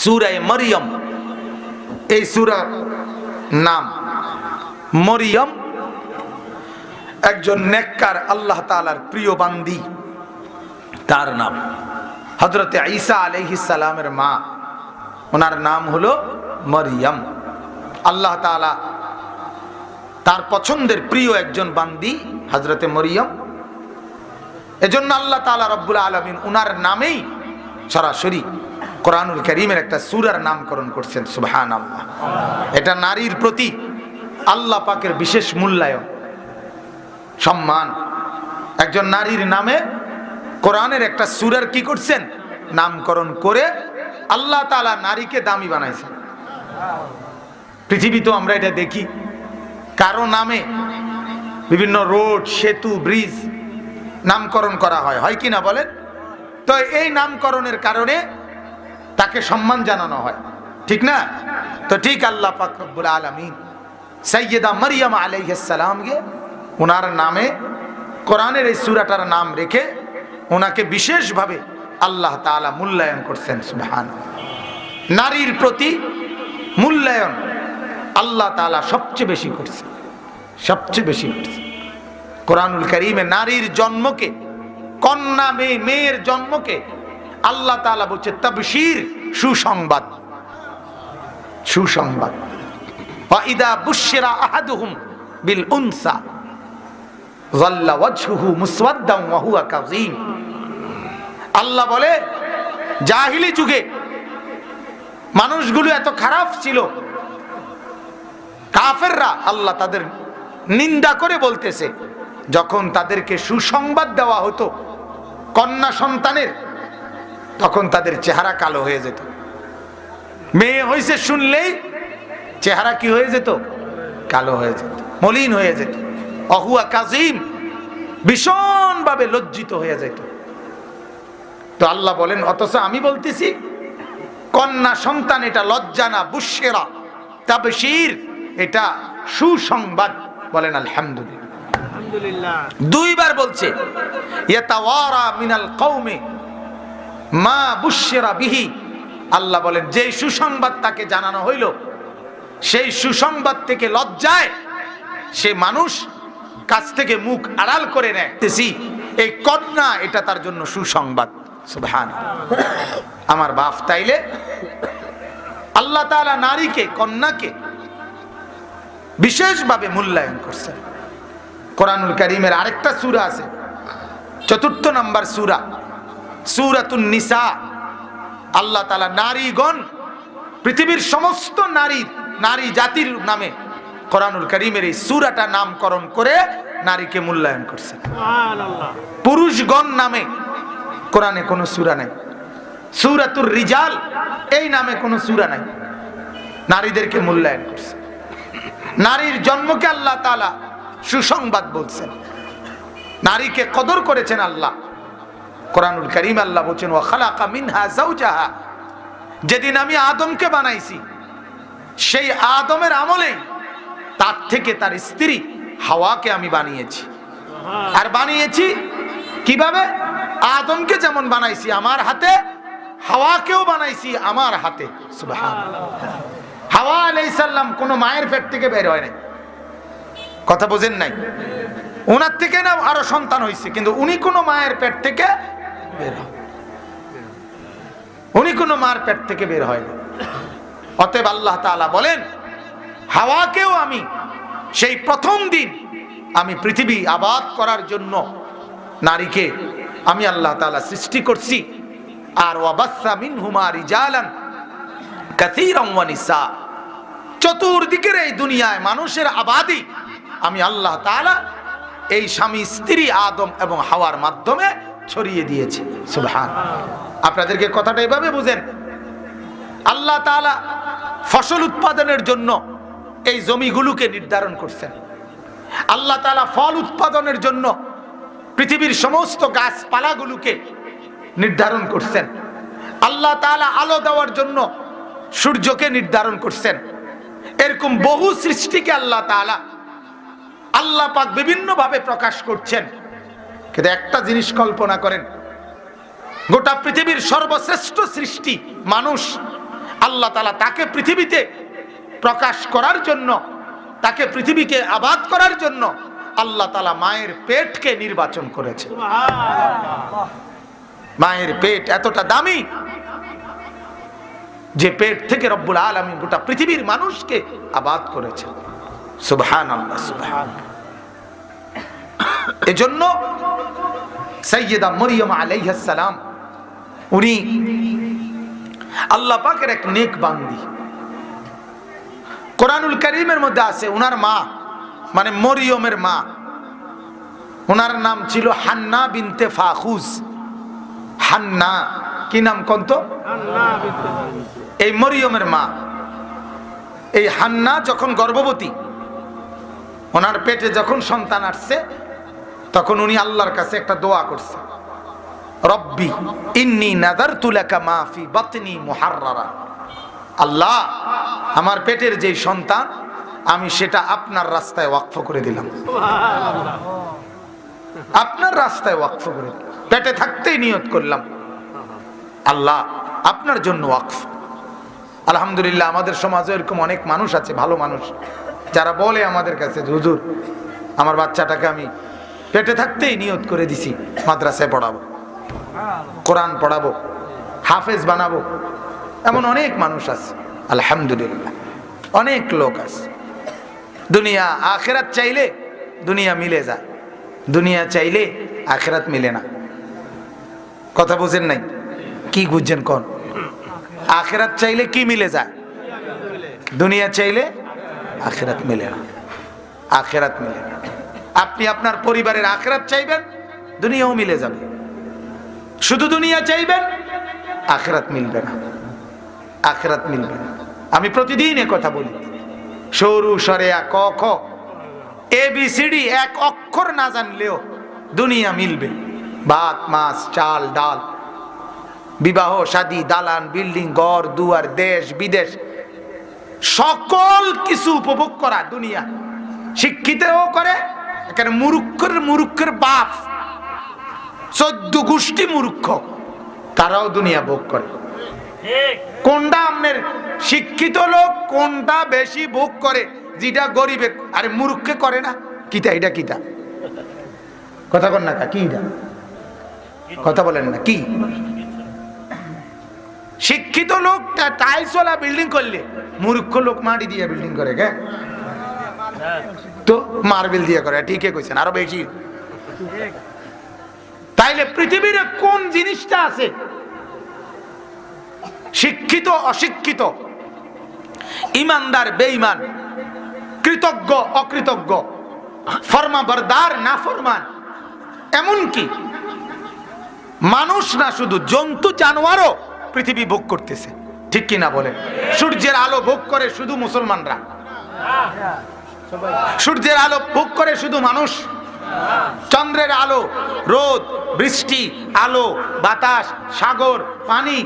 সূরা মরিয়ম, এই সূরার নাম মরিয়ম। একজন নেককার আল্লাহ তাআলার প্রিয় বান্দি, তার নাম হযরতে ঈসা আলাইহিস সালামের মা, ওনার নাম হলো মরিয়ম। আল্লাহ তাআলা তার পছন্দের প্রিয় একজন বান্দি হযরতে মরিয়ম। এজন্য আল্লাহ তাআলা রব্বুল আলামিন উনার নামেই সরাসরি কোরআনুল কারীমের একটা সূরার নামকরণ করছেন। সুবহানাল্লাহ। এটা নারীর প্রতি আল্লাহ পাকের বিশেষ মূল্যায়ন, সম্মান। একজন নারীর নামে কোরআনের একটা সূরার কি করছেন? নামকরণ করে আল্লাহ তাআলা নারীকে দামি বানাইছেন। পৃথিবী তো আমরা এটা দেখি, কারো নামে বিভিন্ন রোড, সেতু, ব্রিজ নামকরণ করা হয়, হয় কি না বলেন? তো এই নামকরণের কারণে তাকে সম্মান জানানো হয়, ঠিক না? তো ঠিক আল্লাহ পাক রব্বুল আলামিন সাইয়্যিদা মারইয়াম আলাইহিস সালামকে ওনার নামে কোরআনের এই সূরাটার নাম রেখে ওনাকে বিশেষভাবে আল্লাহ তাআলা মূল্যায়ন করছেন। সুবহানাল্লাহ। নারীর প্রতি মূল্যায়ন আল্লাহ তাআলা সবচেয়ে বেশি করছে, সবচেয়ে বেশি করছে। কোরআনুল কারীমে নারীর জন্মকে, কন্যা মেয়ের জন্মকে আল্লাহ তাআলা বলছে তাবশীর, সুসংবাদ, সুসংবাদ। ওয়া ইদা বুশিরা আহাদুহুম বিল উনসা যাল্লা ওয়াজহুহু মুসওয়াদ্দান ওয়া হুয়া কাযীম। আল্লাহ বলে জাহিলি যুগে মানুষগুলো এত খারাপ ছিল, কাফেররা আল্লাহ তাদের নিন্দা করে বলতেছে, যখন তাদেরকে সুসংবাদ দেওয়া হতো কন্যা সন্তানের, তখন তাদের চেহারা কালো হয়ে যেত। মেয়ে হয়েছে শুনলেই চেহারা কি হয়ে যেত? কালো হয়ে যেত, মলিন হয়ে যেত। অহুয়া কাযীম, ভীষণভাবে লজ্জিত হয়ে যেত। তো আল্লাহ বলেন, অথচ আমি বলতেছি কন্যা সন্তান এটা লজ্জা না, বুশরা তাবশীর, এটা সুসংবাদ। বলেন আলহামদুলিল্লাহ। দুইবার বলছে ইয়াতাওয়ারা মিনাল কওমি মা বুশরা বিহি। আল্লাহ বলেন যে সুসংবাদ তাকে জানানো হইল, সেই সুসংবাদ থেকে লজ্জায় সে মানুষ কাছ থেকে মুখ আড়াল করে নেয়। এই কন্যা এটা তার জন্য সুসংবাদ। সুবহানাল্লাহ। আমার বাপ, তাইলে আল্লাহ তাআলা নারীকে, কন্যাকে বিশেষভাবে মূল্যায়ন করছেন। কোরআনুল কারীমের আরেকটা সূরা আছে, ৪র্থ নম্বর সূরা, সূরাতুন নিসা। আল্লাহ তাআলা নারীগণ, পৃথিবীর সমস্ত নারী জাতির নামে কোরআনুল কারীমের এই সূরাটা নামকরণ করে নারীকে মূল্যায়ন করছেন। সুবহানাল্লাহ। পুরুষগণ নামে কোরআনে কোনো সূরা নাই। সূরাতুর রিজাল এই নামে কোনো সূরা নাই। নারীদেরকে মূল্যায়ন করছে। নারীর জন্মকে আল্লাহ তাআলা সুসংবাদ বলছেন, নারীকে কদর করেছেন আল্লাহ। কোরআনুল কারীম আল্লাহ বলেন, ওয়া খালাকা মিনহা যাওজাহা। যেদিন আমি আদমকে বানাইছি, সেই আদমের আমলেই তার থেকে তার স্ত্রী হাওয়াকে আমি বানিয়েছি। আর বানিয়েছি কিভাবে? আদমকে যেমন বানাইছি আমার হাতে, হাওয়াকেও বানাইছি আমার হাতে। সুবহানাল্লাহ। হাওয়া আলাইহিস সালাম কোন মায়ের পেট থেকে বের হয় নাই, কথা বোঝেন নাই? ওনার থেকে না আরো সন্তান হয়েছে, কিন্তু উনি কোনো মায়ের পেট থেকে বের হয়, উনি কোনো মায়ের পেট থেকে বের হয়নি। অতএব আল্লাহ তাআলা বলেন, হাওয়াকেও আমি সেই প্রথম দিন আমি পৃথিবী আবাদ করার জন্য নারীকে আমি আল্লাহ তাআলা সৃষ্টি করছি। আর ওয়াবাসসা মিনহুমা রিজালান কাসীরান ওয়া নিসা। চতুর্দিকের এই দুনিয়ায় মানুষের আবাদি আমি আল্লাহ তাআলা এই স্বামী স্ত্রী আদম এবং হাওয়ার মাধ্যমে ছড়িয়ে দিয়েছি। সুবহানাল্লাহ। আপনাদেরকে কথাটা এভাবে বুঝেন, আল্লাহ তাআলা ফসল উৎপাদনের জন্য এই জমিগুলোকে নির্ধারণ করছেন। আল্লাহ তাআলা ফল উৎপাদনের জন্য পৃথিবীর সমস্ত গাছপালাগুলোকে নির্ধারণ করছেন। আল্লাহ তাআলা আলো দেওয়ার জন্য সূর্যকে নির্ধারণ করছেন। এরকম বহু সৃষ্টিকে আল্লাহ পাক বিভিন্ন ভাবে প্রকাশ করছেন। কিন্তু একটা জিনিস কল্পনা করেন, গোটা পৃথিবীর সর্বশ্রেষ্ঠ সৃষ্টি মানুষ, আল্লাহ তাআলা তাকে পৃথিবীতে প্রকাশ করার জন্য, তাকে পৃথিবীকে আবাদ করার জন্য আল্লাহ তাআলা মায়ের পেটকে নির্বাচন করেছে। মায়ের পেট এতটা দামি যে পেট থেকে রব্বুল আলামিন গোটা পৃথিবীর মানুষকে আবাদ করেছে। সুবহানাল্লাহ, সুবহানাল্লাহ। এজন্য সাইয়্যিদা মরিয়ম আলাইহিস সালাম উনি আল্লাহ পাকের এক নেক বান্দি। কোরআনুল কারীমের মধ্যে আছে উনার মা মানে মরিয়মের মা, উনার নাম ছিল হান্না বিনতে ফাখুজ। হান্না কি নাম কোনতো? এই মরিয়মের মা, এই হান্না যখন গর্ভবতী, ওনার পেটে যখন সন্তান আসছে তখন উনি আল্লাহর কাছে একটা দোয়া করছে, রব্বি ইন্নী নাযারতু লাকা মা ফি বাতনি মুহাররারা। আল্লাহ, আমার পেটের যে সন্তান আমি সেটা আপনার রাস্তায় ওয়াকফ করে দিলাম। আপনার রাস্তায় ওয়াকফ করে দিলাম, পেটে থাকতেই নিয়ত করলাম আল্লাহ আপনার জন্য ওয়াকফ। আলহামদুলিল্লাহ, আমাদের সমাজে এরকম অনেক মানুষ আছে, ভালো মানুষ, যারা বলে আমাদের কাছে, হুজুর আমার বাচ্চাটাকে আমি পেটে থাকতেই নিয়ত করে দিছি মাদ্রাসায় পড়াবো, কোরআন পড়াবো, হাফেজ বানাবো। এমন অনেক মানুষ আছে, আলহামদুলিল্লাহ, অনেক লোক আছে। দুনিয়া আখিরাত চাইলে দুনিয়া মিলে যায়, দুনিয়া চাইলে আখিরাত মিলে না। কথা বুঝেন নাই? কি বুঝছেন কোন? আখিরাত চাইলে কি মিলে যায়? দুনিয়া চাইলে আখিরাত মিলে না, আখিরাত মিলে না। আপনি আপনার পরিবারের আখিরাত চাইবেন, দুনিয়াও মিলে যাবে। শুধু দুনিয়া চাইবেন, আখিরাত মিলবে না, আখিরাত মিলবে না। আমি প্রতিদিন এ কথা বলি, সরু সরেয়া ক খ ABCD এক অক্ষর না জানলেও দুনিয়া মিলবে। ভাত মাছ চাল ডাল, বিবাহ শাদী, দালান বিল্ডিং, ঘর দুয়ার, দেশ বিদেশ, সকল কিছু উপভোগ করা দুনিয়া। শিক্ষিতও করে, এখানে মুরুক্ষের বাপ 14 গোষ্ঠী মূর্খ, তারাও দুনিয়া ভোগ করে। কোনটা আপনার শিক্ষিত লোক কোনটা বেশি ভোগ করে? যেটা গরিবে, আরে মূর্খে করে না। কিটা এটা কিটা? কথা বল না, কি এটা? কথা বলেন না কি? শিক্ষিত লোক টাইলসওয়ালা বিল্ডিং করলে, মূর্খ লোক মাটি দিয়ে বিল্ডিং করে, কে তো মার্বেল দিয়ে করে। ঠিকই কইছেন, আরো বেশি। তাইলে পৃথিবীর কোন জিনিসটা আছে শিক্ষিত অশিক্ষিত, ইমানদার বেঈমান, কৃতজ্ঞ অকৃতজ্ঞ, ফরমাবরদার না ফরমান, এমনকি মানুষ না শুধু জন্তু জানোয়ারও পৃথিবী ভোগ করতেছে, ঠিক কিনা বলেন? সূর্যের আলো ভোগ করে শুধু মুসলমানরা? সূর্যের আলো ভোগ করে শুধু মানুষ? চন্দ্রের আলো, রোদ, বৃষ্টি, আলো, বাতাস, সাগর, পানি,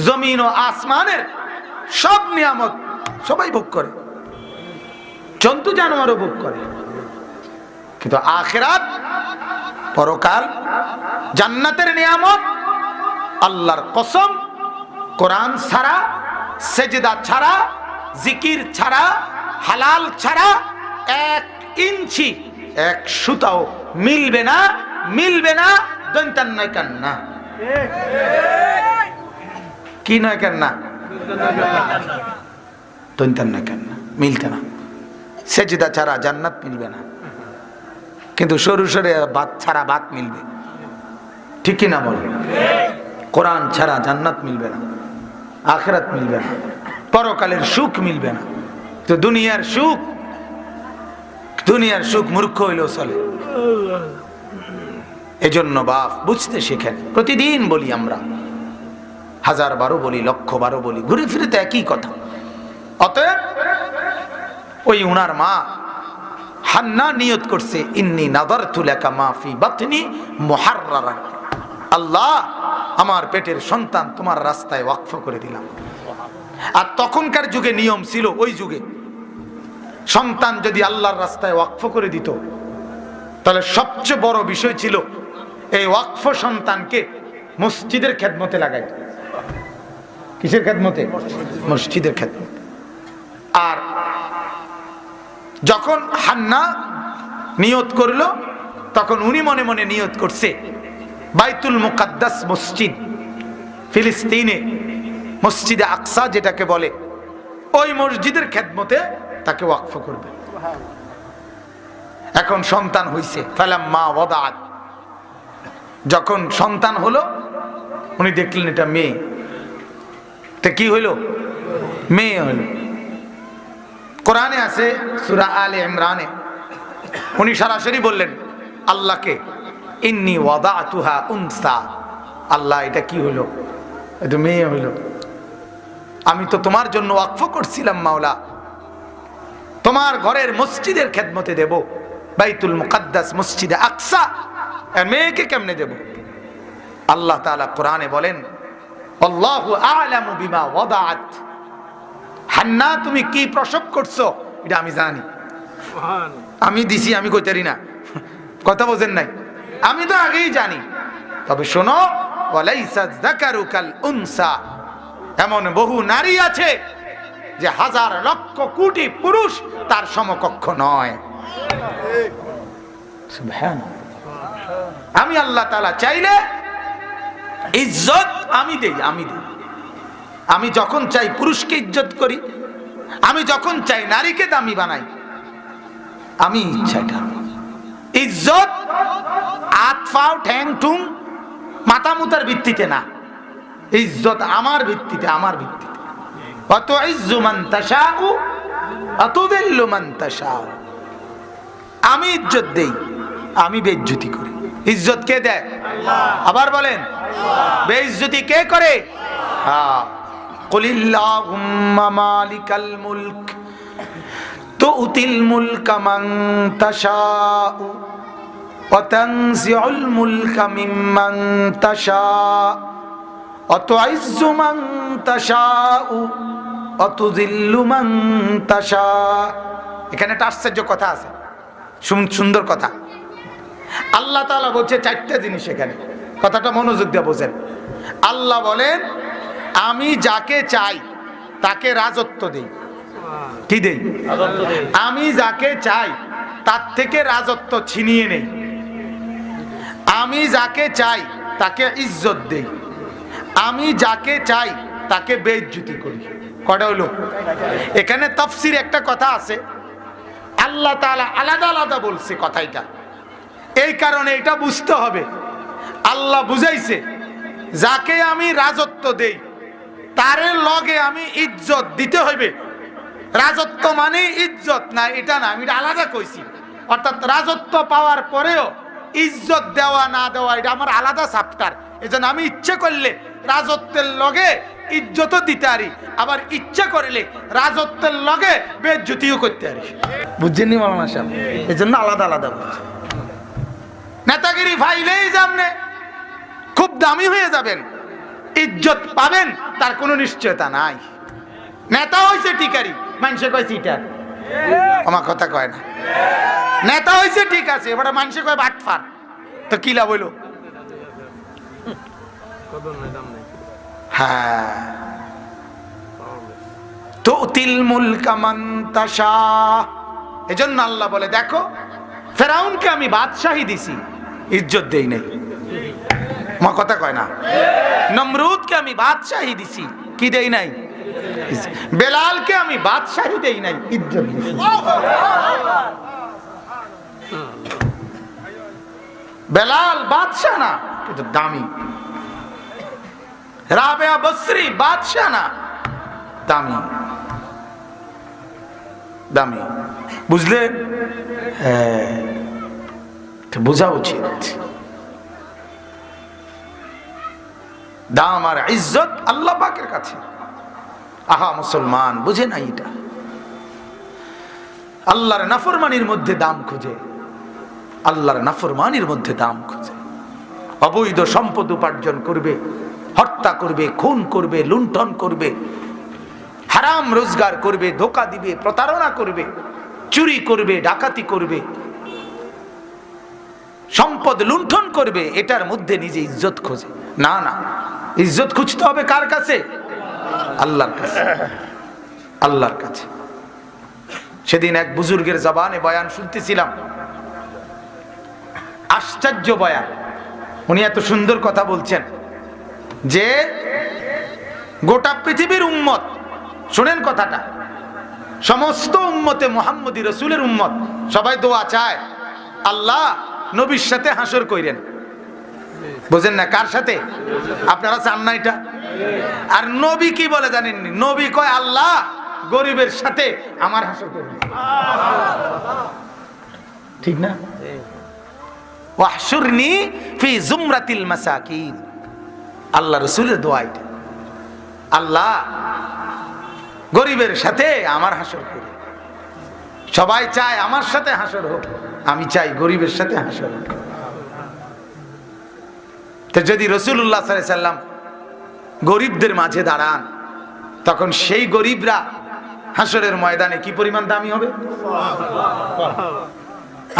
জমিন ও আসমানের সব নিয়ামত সবাই ভোগ করে, জন্তু জানোয়ারও ভোগ করে। কিন্তু আখিরাত, পরকাল, জান্নাতের নিয়ামত, আল্লাহর কসম, কোরআন ছাড়া, সেজদা ছাড়া, জিকির ছাড়া, হালাল ছাড়া 1 ইঞ্চি 1 সুতাও মিলবে না, মিলবে না। দন্তান নয় কান্না, কি নয় কান্না, দন্তান নয় কান্না, মিলতে না। সেজদা ছাড়া জান্নাত মিলবে না, কিন্তু সরু সরে ভাত ছাড়া ভাত মিলবে, ঠিক কিনা বলে? কোরআন ছাড়া জান্নাত মিলবে না, আখিরাত মিলবে না, পরকালের সুখ মিলবে না। তো দুনিয়ার সুখ, দুনিয়ার সুখ মূর্খ হইলেও চলে। এজন্য বাপ বুঝতে শেখেন। প্রতিদিন বলি আমরা, 1000 বারো বলি, 1,00,000 বারো বলি, ঘুরে ফিরে তো একই কথা। অতএব ওই উনার মা হান্না নিয়ত করছে, ইন্নী নাযারতু লাকা মা ফি বাতনি মুহাররারা। আল্লাহ, আমার পেটের সন্তান তোমার রাস্তায় ওয়াকফ করে দিলাম। আর তখনকার যুগে নিয়ম ছিল, ওই যুগে সন্তান যদি আল্লাহর রাস্তায় ওয়াকফ করে দিত, তাহলে সবচেয়ে বড় বিষয় ছিল এই ওয়াকফ সন্তানকে মসজিদের খেদমতে লাগাইত। কিসের খেদমতে? মসজিদের খেদমত। আর যখন হান্না নিয়ত করলো তখন উনি মনে মনে নিয়ত করছে বাইতুল মুকাদ্দাস মসজিদ, ফিলিস্তিনে মসজিদে আকসা যেটাকে বলে, ওই মসজিদের খেদমতে তাকে ওয়াকফ করবে। এখন সন্তান হইছে, ফালাম্মা ওয়াদাআত, যখন সন্তান হলো উনি দেখলেন এটা মেয়ে, তা কি হইল? মেয়ে হইল। কোরআনে আছে সূরা আলে ইমরানে, উনি সরাসরি বললেন আল্লাহকে, ইন্নী ওয়াদাতুহা উনসা, আল্লাহ এটা কি হইল? এটা মেয়ে হইল। আমি তো তোমার জন্য ওয়াকফ করছিলাম মাওলা, তোমার ঘরের মসজিদের খেদমতে দেব, বাইতুল মুকাদ্দাস মসজিদে আকসা, আর মেয়েকে কেমনে দেব? আল্লাহ তাআলা কোরআনে বলেন আল্লাহু আ'লামু বিমা ওয়াদাআত, হান্না তুমি কি প্রসব করছো এটা আমি জানি। আমি দিছি, আমি কইতারি না, কথা বোঝেন নাই, আমি তো আগেই জানি। তবে শোনো, ওয়ালাইসা যাকারু কাল উনসা, এমন বহু নারী আছে যে হাজার লক্ষ কোটি পুরুষ তার সমকক্ষ নয়। সুবহানাল্লাহ। আমি আল্লাহ তাআলা চাইলে ইজ্জত আমি দেই, আমি যখন চাই পুরুষকে ইজ্জত করি, আমি যখন চাই নারীকে দামি বানাই, আমি ইচ্ছাটা। ইজ্জত হাত পাও ঠ্যাং ঠুং মাথা মুতার ভিত্তিতে না, ইজ্জত আমার ভিত্তিতে, আমার ভিত্তিতে। অত ইজ্জু মান তাশাউ আতুযিল্লু মান তাশাউ, আমি ইজ্জত দেই, আমি বেইজ্জতি করি। ইজ্জত কে দেয়? আল্লাহ। আবার বলেন বেইজ্জতি কে করে? হ্যাঁ, কুলিল্লাহুম্মা মালিকাল মুলক তুতিল মুলকা মান তাশাউ ওয়া তানজিউল মুলকা মিম্মান তাশাউ ওয়া তুইজ্জু মান তাশাউ ওয়া তুযিল্লু মান তাশাউ। এখানে একটা আশ্চর্য কথা আছে, সুন্দর কথা। আল্লাহ তাআলা বলছে চারটা জিনিস, এখানে কথাটা মনোযোগ দিয়ে বোঝেন। আল্লাহ বলেন আমি যাকে চাই তাকে রাজত্ব দেই। কি দেই? আমি যাকে চাই তার থেকে রাজত্ব ছিনিয়ে নেই। আমি যাকে চাই তাকে ইজ্জত দেই। আমি যাকে চাই তাকে বেইজ্জতি করি। কয়টা হলো? এখানে তাফসীরে একটা কথা আছে, আল্লাহ তাআলা আলাদা আলাদা বলছে কথাটা। এই কারণে এটা বুঝতে হবে, আল্লাহ বুঝাইছে যাকে আমি রাজত্ব দেই তারে লগে আমি ইজ্জত দিতে হইবে। রাজত্ব মানে ইজ্জত না, এটা না, আমি আলাদা কইছি। অর্থাৎ রাজত্ব পাওয়ার পরেও ইজ্জত দেওয়া না দেওয়া এটা আমার আলাদা চ্যাপ্টার। এজন্য আমি ইচ্ছে করলে রাজত্বের লগে ইজ্জতও দিতে পারি, আবার ইচ্ছা করলে রাজত্বের লগে বেইজ্জতিও করতে পারি। বুঝছেন নি মাওলানা সাহেব? এজন্য আলাদা আলাদা বলছি। নেতাগিরি ফাইলেই সামনে খুব দামি হয়ে যাবেন, ইজ্জত পাবেন তার কোনো নিশ্চয়তা নাই। নেতা হইছে টিকারি, মানুষে কয় চিটার, আমার কথা কয় না। নেতা হইছে ঠিক আছে, এবারে মানুষে কয় বাটফার, তো কি লাভ হইল? হ্যাঁ, তুতিল মুলকা মান তাশা। এজন্য আল্লাহ বলে দেখো ফেরাউনকে আমি বাদশাহী দিছি, ইজ্জত দেই নাই, আমার কথা কয় না। নমরুদকে আমি বাদশাহী দিছি, কি দেই নাই? বেলালকে আমি বাদশাহী দেই নাই, ইজ্জত দিছি। বেলাল বাদশাহ না কিন্তু দামি, রাবেয়া বসরি বাদশাহ না দামি, দামি। বুঝলে? হ্যাঁ, বোঝা উচিত। দাম আর ইজ্জত আল্লাহ পাকের কাছে। আহা মুসলমান, বুঝে না এটা? আল্লাহর নাফরমানির মধ্যে দাম খুঁজে, আল্লাহর নাফরমানির মধ্যে দাম খুঁজে। অবৈধ সম্পদ উপার্জন করবে, হত্যা করবে, খুন করবে, লুণ্ঠন করবে, হারাম রোজগার করবে, ধোঁকা দিবে, প্রতারণা করবে, চুরি করবে, ডাকাতি করবে, সম্পদ লুণ্ঠন করবে, এটার মধ্যে নিজে ইজ্জত খোঁজে। না না, ইজ্জত খুঁজতে হবে কার কাছে? আল্লাহর কাছে, আল্লাহর কাছে। সেদিন এক বুজুর্গের জবানে বয়ান শুনতেছিলাম, আশ্চর্য বয়ান। উনি এত সুন্দর কথা বলছেন যে গোটা পৃথিবীর উম্মত, শুনেন কথাটা, সমস্ত উম্মতে মুহাম্মদী রাসূলের উম্মত সবাই দোয়া চায় আল্লাহ নবীর সাথে হাসর কইরেন। বুঝেন না? কার সাথে? আপনারা চান না এটা? আর নবী কি বলে জানেননি? নবী কয় আল্লাহ গরিবের সাথে আমার হাসর কইরেন। ঠিক না? ওয়াহশুরনি ফি জুমরাতিল মাসাকিন, আল্লাহ রাসূলের দোয়া এটা। আল্লাহ গরিবের সাথে আমার হাসর করি। সবাই চায় আমার সাথে হাসর হোক, আমি চাই গরিবের সাথে হাসর হোক। তো যদি রাসূলুল্লাহ সাল্লাল্লাহু আলাইহি সাল্লাম গরিবদের মাঝে দাঁড়ান, তখন সেই গরিবরা হাসরের ময়দানে কি পরিমাণ দামি হবে।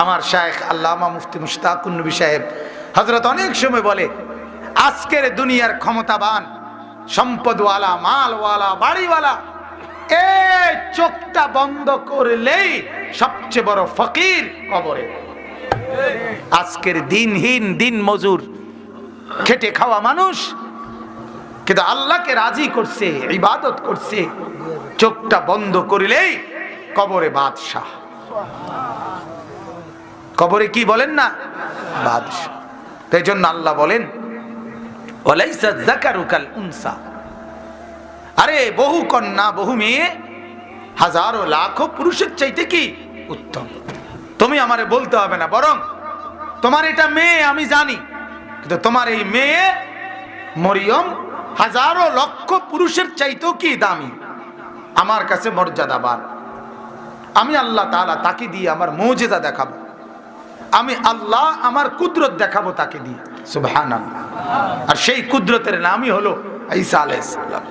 আমার শায়েখ আল্লামা মুফতি মুশতাকুন নবী সাহেব হযরত অনেক সময় বলে, আজকের দুনিয়ার ক্ষমতাবান, সম্পদওয়ালা, মালওয়ালা, বাড়িওয়ালা এই চোখটা বন্ধ করলেই সবচেয়ে বড় ফকির কবরে। আজকের দিনহীন, দিন মজুর, খেটে খাওয়া মানুষ কিন্তু আল্লাহকে রাজি করছে, ইবাদত করছে, চোখটা বন্ধ করলেই কবরে বাদশাহ। কবরে কি বলেন না? বাদশাহ। তাই জন্য আল্লাহ বলেন ওয়ালাইসা যাকারু কাল উনসা, আরে বহু কন্যা, বহু মেয়ে হাজারো লাখো পুরুষের চাইতে কি উত্তম। তুমি আমারে বলতে হবে না, বরং তোমার এটা মেয়ে আমি জানি, কিন্তু তোমার এই মেয়ে মরিয়ম হাজারো লক্ষ পুরুষের চাইতেও কি দামি, আমার কাছে মর্যাদাবান। আমি আল্লাহ তাআলা তাকে দিয়ে আমার মুজিজা দেখাবো, আমি আল্লাহ আমার কুদরত দেখাবো তাকে দিয়ে। সুবহানাল্লাহ। আর সেই কুদরতের নামই হলো ঈসা আলাইহিস সালাম।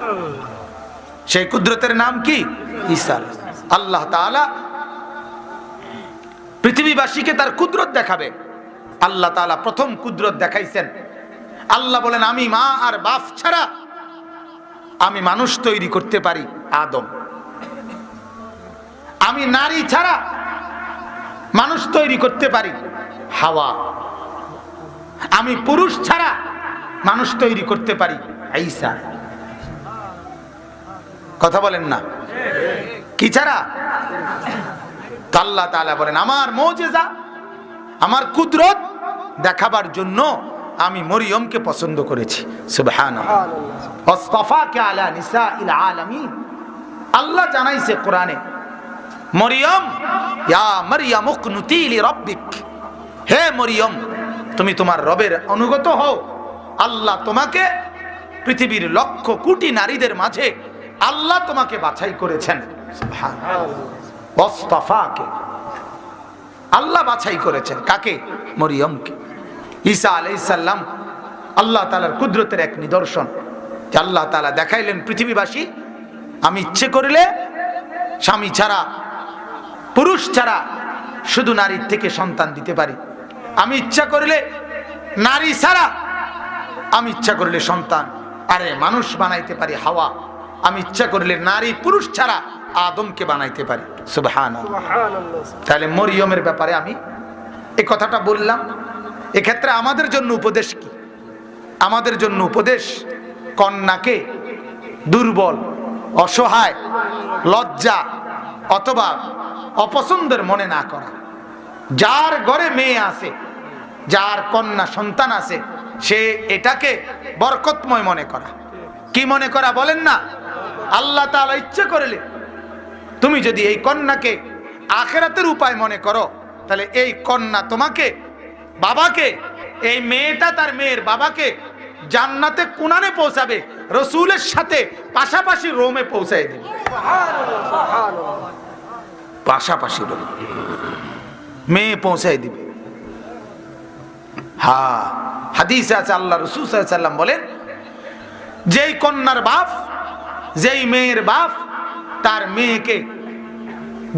সেই কুদরতের নাম কি? ঈসা আলাইহিস সালাম। আল্লাহ তাআলা পৃথিবীবাসীকে তার কুদরত দেখাবে। আল্লাহ তাআলা প্রথম কুদরত দেখাইছেন। আল্লাহ বলেন আমি মা আর বাপ ছাড়া আমি মানুষ তৈরি করতে পারি, আদম। আমি নারী ছাড়া মানুষ তৈরি করতে পারি, হাওয়া। আমি পুরুষ ছাড়া মানুষ তৈরি করতে পারি, ঈসা। কথা বলেন না? কি ছাড়া? আল্লাহ তাআলা বলেন আমার মুজিজা, আমার কুদরত দেখাবার জন্য আমি মরিয়মকে পছন্দ করেছি। সুবহানাল্লাহ। ওয়াসতাফাকা আলা নিসাইল আলামিন। আল্লাহ জানাইছে কোরআনে, মরিয়ম ইয়া মারইয়াম উকনুতি লিরাব্বিক, হে মরিয়ম তুমি তোমার রবের অনুগত হও। আল্লাহ তোমাকে পৃথিবীর লক্ষ কোটি নারীদের মাঝে আল্লাহ তোমাকে বাছাই করেছেন। সুবহানাল্লাহ। ওয়াসতাফাকে, আল্লাহ বাছাই করেছেন কাকে? মরিয়মকে। ঈসা আলাইহিস সালাম আল্লাহ তাআলার কুদরতের এক নিদর্শন, যে আল্লাহ তাআলা দেখাইলেন পৃথিবীবাসী আমি ইচ্ছে করলে স্বামী ছাড়া, পুরুষ ছাড়া শুধু নারীর থেকে সন্তান দিতে পারি। আমি ইচ্ছা করলে নারী ছাড়া আমি ইচ্ছা করলে সন্তান, আরে মানুষ বানাইতে পারি, হাওয়া। আমি ইচ্ছা করলে নারী পুরুষ ছাড়া আদমকে বানাইতে পারি। সুবহানাল্লাহ। তাহলে মরিয়মের ব্যাপারে আমি এই কথাটা বললাম। এক্ষেত্রে আমাদের জন্য উপদেশ কি? আমাদের জন্য উপদেশ, কন্যাকে দুর্বল, অসহায়, লজ্জা অথবা অপছন্দের মনে না করা। যার ঘরে মেয়ে আছে, যার কন্যা সন্তান আছে, সে এটাকে বরকতময় মনে করা। কি মনে করা বলেন না? আল্লাহ তাআলা ইচ্ছে করলে তুমি যদি এই কন্যাকে আখিরাতের উপায় মনে করো, তাহলে এই কন্যা তোমাকে, বাবাকে, এই মেয়েটা তার মেয়ের বাবাকে জান্নাতে কোনানে পৌঁছাবে, রাসূলের সাথে পাশাপাশি রোমে পৌঁছায় দিবে। পাশাপাশি রোমে মেয়ে পৌঁছায় দিবে। হ্যাঁ, হাদিসে আছে আল্লাহ রাসূল সাল্লাল্লাহু আলাইহি ওয়াসাল্লাম বলেন, যেই কন্যার বাপ, যেই মেয়ের বাপ তার মেয়েকে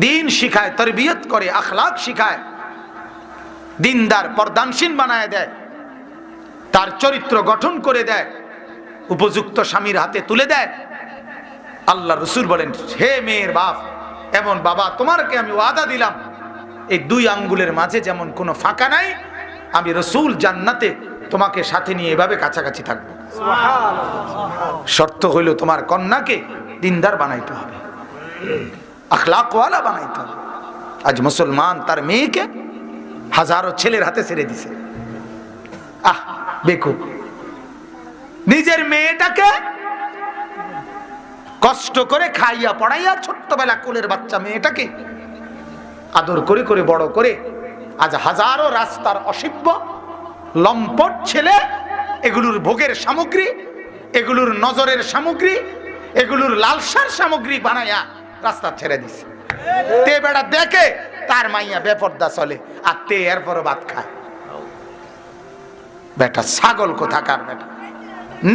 দিন শিখায়, তরবিয়ত করে, আখলাক শিখায়, দিনদার পর্দানশীল বানায় দেয়, তার চরিত্র গঠন করে দেয়, উপযুক্ত স্বামীর হাতে তুলে দেয়, আল্লাহ রসুল বলেন, হে মেয়ের বাপ, এমন বাবা তোমারকে আমি ওয়াদা দিলাম, এই দুই আঙ্গুলের মাঝে যেমন কোনো ফাঁকা নাই, আমি রসুল জান্নাতে তোমাকে সাথে নিয়ে এভাবে কাছাকাছি থাকবো। শর্ত হইল তোমার কন্যাকে দিনদার বানাইতে হবে, আখলাকওয়ালা বানাইতে হবে। আজ মুসলমান তার মেয়েকে হাজারো ছেলের হাতে ছেড়ে দিছে। বেকুব, নিজের মেয়েটাকে কষ্ট করে খাইয়া পড়াইয়া ছোট্টবেলা কোলের বাচ্চা মেয়েটাকে আদর করে করে বড় করে আজ হাজারো রাস্তার অসভ্য লম্পট ছেলে এগুলোর ভোগের সামগ্রী, এগুলোর নজরের সামগ্রী, এগুলোর লালসার সামগ্রী বানাইয়া রাস্তা ছেড়ে দিছে। তে বেটা দেখে তার মাইয়া বেপর্দা চলে, আর তে এরপরও ভাত খায়। বেটা ছাগল কোথাকার, বেটা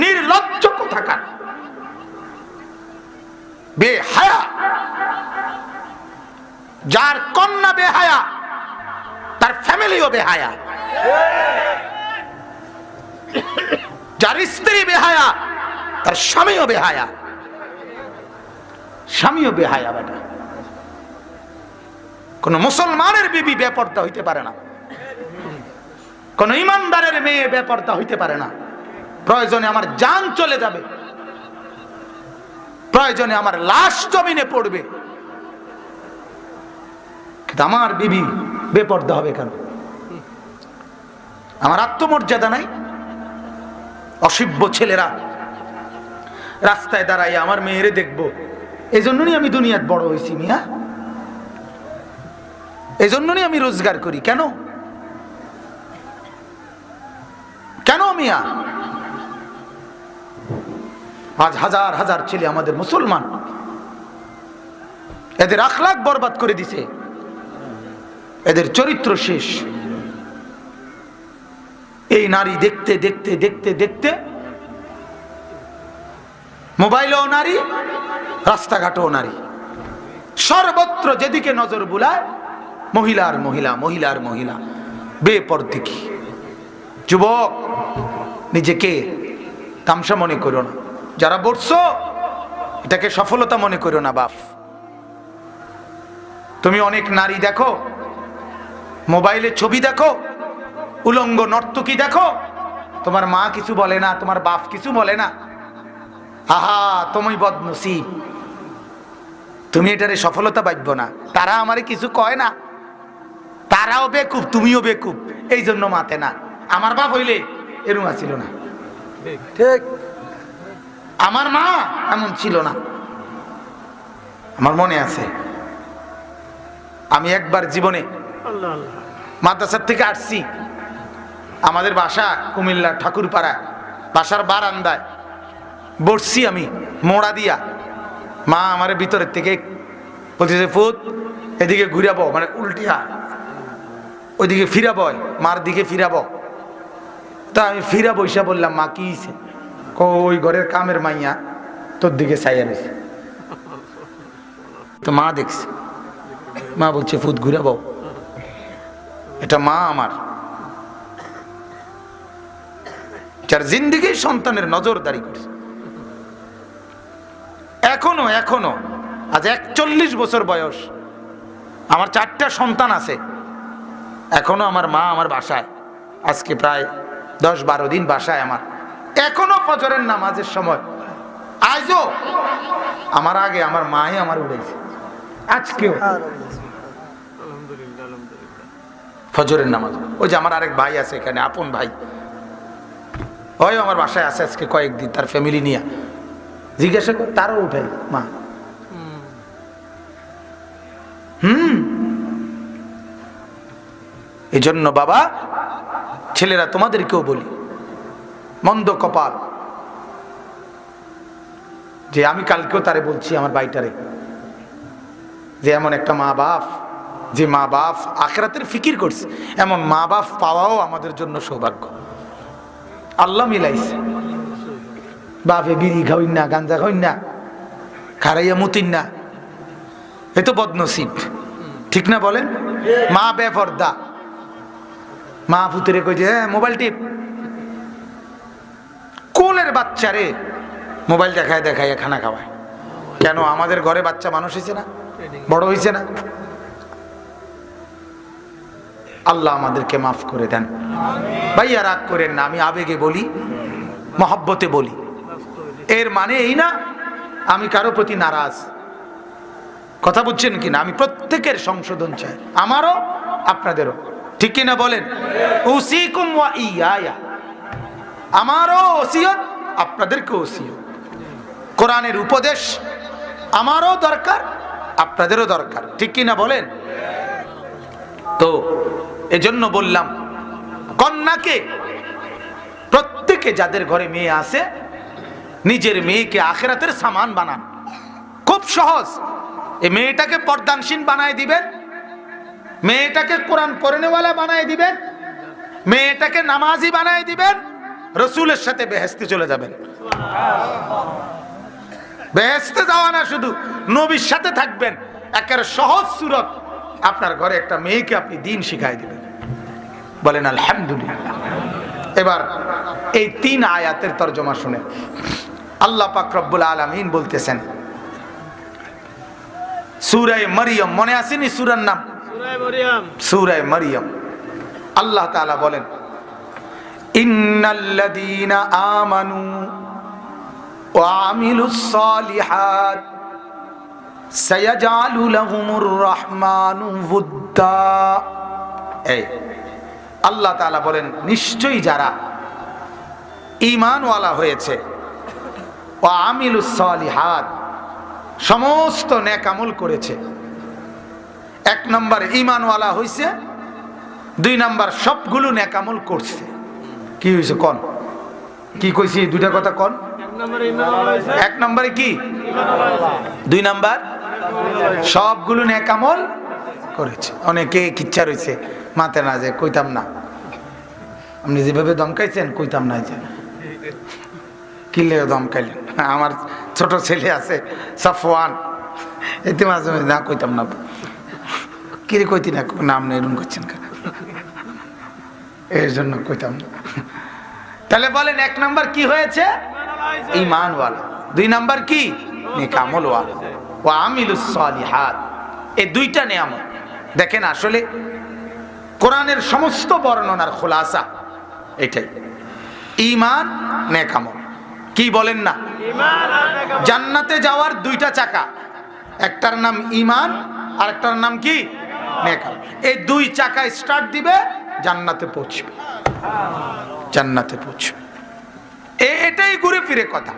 নির্লজ্জ কোথাকার, বেহায়া। যার কন্যা বেহায়া তার ফ্যামিলিও বেহায়া, যার স্ত্রী বেহায়া তার স্বামীও বেহায়া, স্বামীও বেহায়া। বেটা কোন মুসলমানের বিবি বেপর্দা হইতে পারে না, কোন ইমানদারের মেয়ে বেপর্দা হইতে পারে না। প্রয়োজনে আমার জান চলে যাবে, প্রয়োজনে আমার লাশ জমিনে পড়বে, কিন্তু আমার বিবি বেপর্দা হবে কেন? আমার আত্মমর্যাদা নাই? অসভ্য ছেলেরা রাস্তায় দাঁড়াই আমার মেয়েরে দেখবো, এই জন্যই আমি দুনিয়াত বড় হয়েছি মিয়া, এই জন্যই আমি রোজগার করি। কেন কেন মিয়া? আজ হাজার হাজার ছেলে আমাদের মুসলমান, এদের আখলাক বরবাদ করে দিছে, এদের চরিত্র শেষ। এই নারী দেখতে দেখতে দেখতে দেখতে মোবাইলেও নারী, রাস্তাঘাটেও নারী, সর্বত্র যেদিকে নজর বুলায় মহিলার মহিলা, মহিলার মহিলা, বেপরদিকি। যুবক, নিজেকে তামসা মনে করো না, যারা বলছো এটাকে সফলতা মনে করো না। বাপ, তুমি অনেক নারী দেখো, মোবাইলে ছবি দেখো, উলঙ্গ নর্তকী দেখো, তোমার মা কিছু বলে না, তোমার বাপ কিছু বলে না। আহা, তুমি বদনসিব, তুমি এটারে সফলতা পাইব না। তারা আমারে কিছু কয় না, তারাও বেকুব, তুমিও বেকুব, এই জন্য মাতে না। আমার বাপ হইলে এরকম ছিল না, ঠিক? আমার মা এমন ছিল না। আমার মনে আছে, আমি একবার জীবনে মাদ্রাসার থেকে আসছি, আমাদের বাসা কুমিল্লা ঠাকুরপাড়া, বাসার বারান্দায় বসছি আমি মোড়া দিয়া। মা আমার ভিতরের থেকে বলতেছে, ফুত এদিকে ঘুরাবো, মানে উল্টিয়া ওইদিকে ফিরাবো, মার দিকে ফিরাবো। তা আমি ফিরা বৈশা বললাম, মা কি হইছে? ওই ঘরের কামের মাইয়া তোর দিকে চাইয়া রয়েছে। তো মা দেখছে, মা বলছে ফুত ঘুরাবো। এটা মা আমার, যার জিন্দিগি সন্তানের নজরদারি করছে। এখনো এখনো আজ 41 বছর বয়স, আমার 4টা সন্তান আছে, এখনো আমার মা আমার বাসায়, আজকে প্রায় 10-12 দিন বাসায় আমার, এখনো ফজরের নামাজের সময় আজও আমার আগে আমার মাই আমার উঠেছে। আজকেও ফজরের নামাজ, ওই যে আমার আরেক ভাই আছে এখানে, আপন ভাই, ওই আমার বাসায় আছে আজকে কয়েকদিন, তার ফ্যামিলি নিয়ে। জিজ্ঞাসা কর, তারও উঠাই মা। এই জন্য বাবা, ছেলেরা তোমাদেরকেও বলি, মন্দ কপাল যে আমি কালকেও তারে বলছি, আমার ভাইটারে, যে এমন একটা মা বাপ, যে মা বাপ আখিরাতের ফিকির করছে, এমন মা বাপ পাওয়াও আমাদের জন্য সৌভাগ্য। আল্লাহ মিলাইছে। বাপে বিড়ি খাওয়াই না, গাঞ্জা খাওয়াই না, খারাইয়া মুতিন না, এ তো বদনসিব, ঠিক না বলেন? মা বেপর্দা, মা পুতরে কইছে মোবাইল টিপ, কোলের বাচ্চারে মোবাইল দেখায় দেখায় খানা খাওয়ায়। কেন আমাদের ঘরে বাচ্চা মানুষ হয়েছে না, বড় হয়েছে না? আল্লাহ আমাদেরকে মাফ করে দেন। ভাইয়া রাগ করেন না, আমি আবেগে বলি, মহব্বতে বলি। এর মানে এই না আমি কারো প্রতি নারাজ। কথা বুঝছেন কিনা? আমি প্রত্যেকের সংশোধন চাই, আমারও আপনাদেরও। ঠিক কিনা বলেন? উসিকুম ওয়া ইয়া, আমারও ওসিয়ত, আপনাদেরকেও ওসিয়ত। কোরআনের উপদেশ আমারও দরকার, আপনাদেরও দরকার। ঠিক কিনা বলেন? তো এজন্য বললাম, কন্যাকে প্রত্যেকে যাদের ঘরে মেয়ে আছে, নিজের মেয়েকে আখিরাতের সামান বানান। খুব সহজ। এই মেয়েটাকে পর্দানশীল বানায় দিবেন, মেয়েটাকে কোরআন পড়নেওয়ালা বানায় দিবেন, মেয়েটাকে নামাজি বানায় দিবেন, রসুলের সাথে বেহেশতে চলে যাবেন। বেহেশতে যাওয়া না, শুধু নবীর সাথে থাকবেন। একেবারে সহজ সুরত। আপনার ঘরে একটা মেয়েকে আপনি দিন শিখাই দিবেন। বলেন আলহামদুলিল্লাহ। এবার এই 3 আয়াতের তরজমা শুনে আল্লাহ পাক রব্বুল আলামিন বলতেছেন, সূরা মরিয়ম, মনে আসেনি সূরার নাম? সূরা মরিয়ম। আল্লাহ তাআলা বলেন, ইন্নাল্লাযীনা আমানু ওয়া আমিলুস সালিহাত সায়াজআলু লাহুমুর রাহমানু উদ্দা। এই আল্লাহ তাআলা বলেন, নিশ্চয়ই যারা ঈমানওয়ালা হয়েছে, ওয়া আমিলুস সালিহাত, সমস্ত নেক আমল করেছে। 1 নম্বর ঈমানওয়ালা হইছে, 2 নম্বর সবগুলো নেক আমল করছে। কি হইছে কোন? কি কইছি? 2টা কথা কোন? 1 নম্বরে কি? 2 নম্বর সবগুলো নেক আমল করেছে। অনেকে কিচ্ছা রয়েছে মাতে না, যে কইতাম না, আপনি যেভাবে দমকাইছেন কইতাম না, যে কিলে দমকাইলেন। আমার ছোট ছেলে আছে সাফওয়ান, এতে মাঝে মাঝে না কইতাম না, কিরে কইতি না, নাম নেই এরকম করছেন কেন, এর জন্য কইতাম না। তাহলে বলেন 1 নাম্বার কি হয়েছে? ঈমানওয়ালা। 2 নাম্বার কি? নেক আমলওয়ালা। ওয়া আমিলুস সালিহাত। এই 2টা নিয়ামত। দেখেন, আসলে কোরআনের সমস্ত বর্ণনার খোলাসা এটাই, ঈমান, নেক আমল। কি বলেন না? জান্নাতে যাওয়ার 2টা চাকা, একটার নাম ঈমান আর একটার নাম কি? নেক আমল। এই 2 চাকা স্টার্ট দিবে, জান্নাতে পৌঁছবে, জান্নাতে পৌঁছবে। এটাই ঘুরে ফিরে কথা।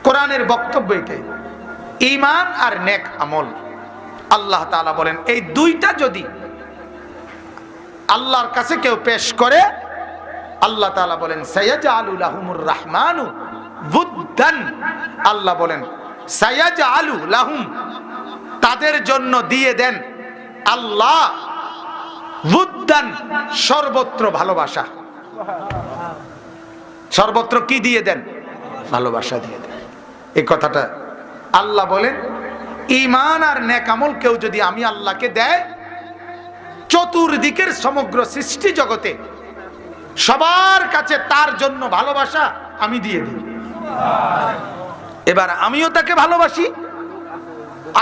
কোরআনের বক্তব্য এটাই, ঈমান আর নেক আমল। আল্লাহ তাআলা বলেন, এই 2টা যদি আল্লাহর কাছে কেউ পেশ করে, আল্লাহ তাআলা বলেন সায়াজআলু লাহুমুর রাহমানু উদ্দান। আল্লাহ বলেন সায়াজআলু লাহুম, তাদের জন্য দিয়ে দেন আল্লাহ উদ্দান, সর্বত্র ভালোবাসা। সর্বত্র কি দিয়ে দেন? ভালোবাসা দিয়ে দেন। এই কথাটা আল্লাহ বলেন, ঈমান আর নেক আমল কেউ যদি আমি আল্লাহকে দেয়, চতুর্দিকের সমগ্র সৃষ্টি জগতে সবার কাছে তার জন্য ভালোবাসা আমি দিয়ে দিই। এবার আমিও তাকে ভালোবাসি,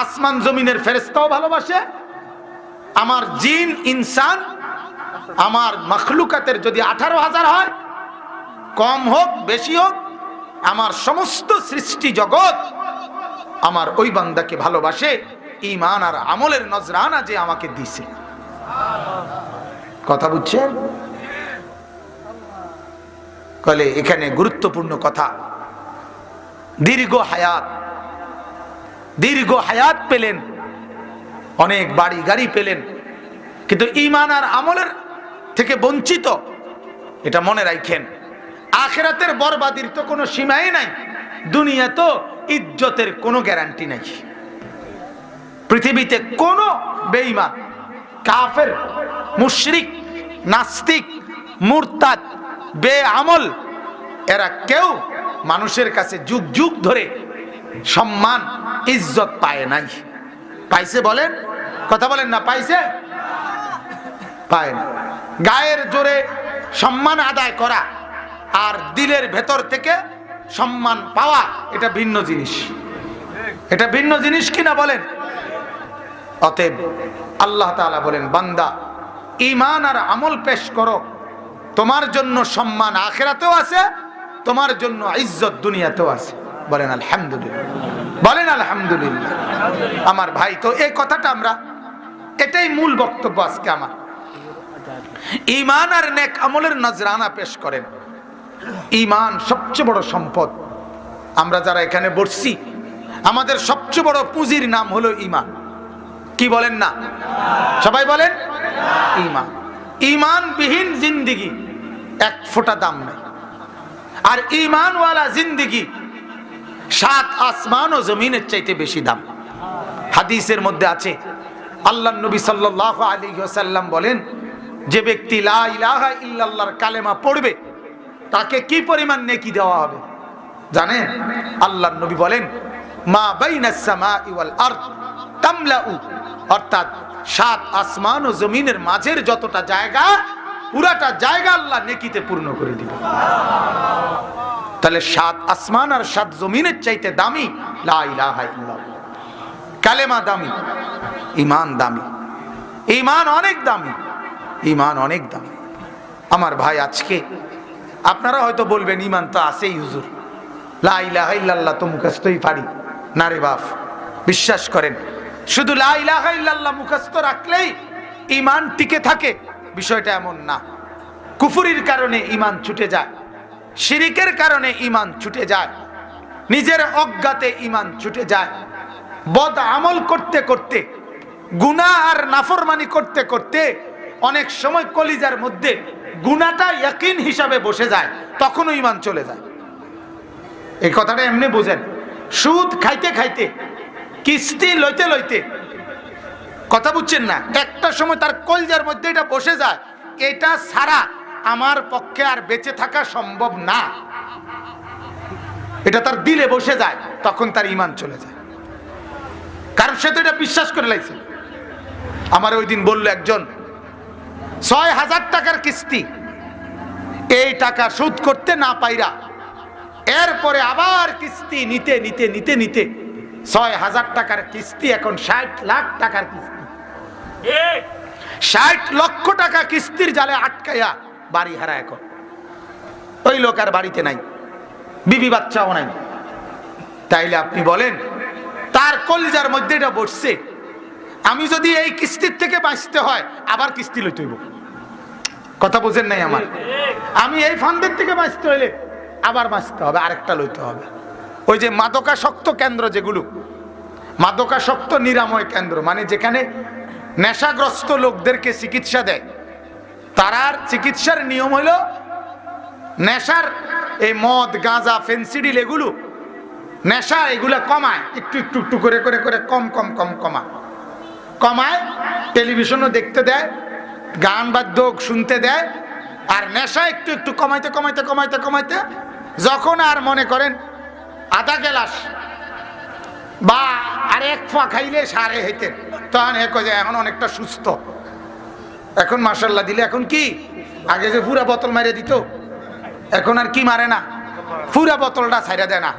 আসমান জমিনের ফেরেশতাও ভালোবাসে, আমার জিন ইনসান, আমার মাখলুকাতের যদি 18,000 হয়, কম হোক বেশি হোক, আমার সমস্ত সৃষ্টি জগৎ আমার ওই বান্দাকে ভালোবাসে। ঈমান আর আমলের নজরানা যে আমাকে দিছে। কথা বুঝছেন? কলে এখানে গুরুত্বপূর্ণ কথা, দীর্ঘ হায়াত, দীর্ঘ হায়াত পেলেন, অনেক বাড়ি গাড়ি পেলেন, কিন্তু ঈমান আর আমলের থেকে বঞ্চিত। এটা মনে রাখেন, আখিরাতের বরবাদির তো কোনো সীমাই নাই, দুনিয়া তো ইজ্জতের কোনো গ্যারান্টি নাই। পৃথিবীতে কোনো বেঈমান, কাফের, মুশরিক, নাস্তিক, মুরতাদ, বেআমল, এরা কেউ মানুষের কাছে যুগ যুগ ধরে সম্মান ইজ্জত পায় নাই। পাইছে বলেন? কথা বলেন না, পাইছে? পায় না। গায়ের জোরে সম্মান আদায় করা আর দিলের ভেতর থেকে সম্মান পাওয়া, এটা ভিন্ন জিনিস। এটা ভিন্ন জিনিস কিনা বলেন? অতএব আল্লাহ তাআলা বলেন, বান্দা ঈমান আর আমল পেশ করো, তোমার জন্য সম্মান আখিরাতেও আছে, তোমার জন্য ইজ্জত দুনিয়াতেও আছে। বলেন আলহামদুলিল্লাহ, বলেন আলহামদুলিল্লাহ। আমার ভাই, তো এই কথাটা আমরা, এটাই মূল বক্তব্য আজকে আমার। ঈমান আর নেক আমলের নজরানা পেশ করেন। ঈমান সবচেয়ে বড় সম্পদ। আমরা যারা এখানে বসছি, আমাদের সবচেয়ে বড় পুঁজির নাম হলো ঈমান। কি বলেন না? সবাই বলেন ঈমান। ঈমানবিহীন জিন্দেগি এক ফোঁটা দাম নাই। আর ঈমানওয়ালা জিন্দেগি 7 আসমান ও জমিনের চাইতে বেশি দাম। হাদিসের মধ্যে আছে, আল্লাহর নবী সাল্লাল্লাহু আলাইহি ওয়াসাল্লাম বলেন, যে ব্যক্তি লা ইলাহা ইল্লাল্লাহর কালেমা পড়বে তাকে কি পরিমাণ নেকি দেওয়া হবে জানেন? আল্লাহর নবী বলেন, মা বাইনাস সামাই ওয়াল আরদ তামলাউ, অর্থাৎ 7 আসমান ও জমিনের মাঝের যতটা জায়গা, পুরাটা জায়গা আল্লাহ নেকিতে পূর্ণ করে দিবে। তাহলে 7 আসমান আর 7 জমিনের চাইতে দামি লা ইলাহা ইল্লাল্লাহ। কালেমা দামি, ঈমান দামি, ঈমান অনেক দামি, ঈমান অনেক দামি। আমার ভাই, আজকে আপনারা হয়তো বলবেন, ঈমান তো আছেই হুজুর, লা ইলাহা ইল্লাল্লাহ তো মুখস্থই পারি না। রে বাপ, বিশ্বাস করেন, শুধু লা ইলাহা ইল্লাল্লাহ মুখস্থ রাখলেই ঈমান টিকে থাকে, বিষয়টা এমন না। কুফরির কারণে ঈমান ছুটে যায়, শিরিকের কারণে ঈমান ছুটে যায়, নিজের অজ্ঞাতে ঈমান ছুটে যায়, বদ আমল করতে করতে, গুনাহ আর নাফরমানি করতে করতে অনেক সময় কলিজার মধ্যে গুনাহটা ইয়াকিন হিসাবে বসে যায়, তখনও ঈমান চলে যায়। এই কথাটা এমনি বুঝেন, সুদ খাইতে খাইতে, কিস্তি লইতে লইতে, কথা বুঝছেন না, একটা সময় তার কলিজার মধ্যে এটা বসে যায়, এটা ছাড়া আমার পক্ষে আর বেঁচে থাকা সম্ভব না, এটা তার দিলে বসে যায়, তখন তার ঈমান চলে যায়। কারণ সে তো এটা বিশ্বাস করে লাইছে। আমার ওই দিন বলল একজন, ৬,০০০ টাকার কিস্তি, এই টাকা শোধ করতে না পাইরা এরপরে আবার কিস্তি নিতে নিতে নিতে নিতে ৬,০০০ টাকার কিস্তি এখন ৬০ লাখ টাকার কিস্তি, ৬০ লক্ষ টাকা কিস্তির জালে আটকাইয়া বাড়ি হারা। এখন ওই লোক আর বাড়িতে নাই, বিবি বাচ্চাও নাই। তাইলে আপনি বলেন, তার কলিজার মধ্যে এটা বসছে, আমি যদি এই কিস্তির থেকে বাঁচতে হয় আবার কিস্তি লইতে হইব। কথা বোঝেন নাই আমার? আমি এই ফান্দের থেকে বাঁচতে হইলে আবার বাঁচতে হবে, আরেকটা লইতে হবে। ওই যে মাদকাসক্ত কেন্দ্র, যেগুলো মাদকাসক্ত নিরাময় কেন্দ্র, মানে যেখানে নেশাগ্রস্ত লোকদেরকে চিকিৎসা দেয়, তারার চিকিৎসার নিয়ম হলো নেশার এই মদ, গাঁজা, ফেন্সিডিল, এগুলো নেশা, এগুলো কমায়, একটু একটু একটু করে করে করে কম কম কম কমায়, টেলিভিশনও দেখতে দেয়, গান বাদ্য শুনতে দেয়, আর নেশা একটু একটু কমাইতে কমাইতে কমাইতে কমাইতে যখন আর মনে করেন আধা গ্লাস বা আর 1 পা খাইলে সারে হইতে, তখন এ কয়ে যায় এখন অনেকটা সুস্থ, এখন মাশাআল্লাহ দিলে, এখন কি আগে যে পুরা বোতল মারিয়ে দিত, এখন আর কি মারে না, পুরা বোতলটা ছাইরা দেয় না,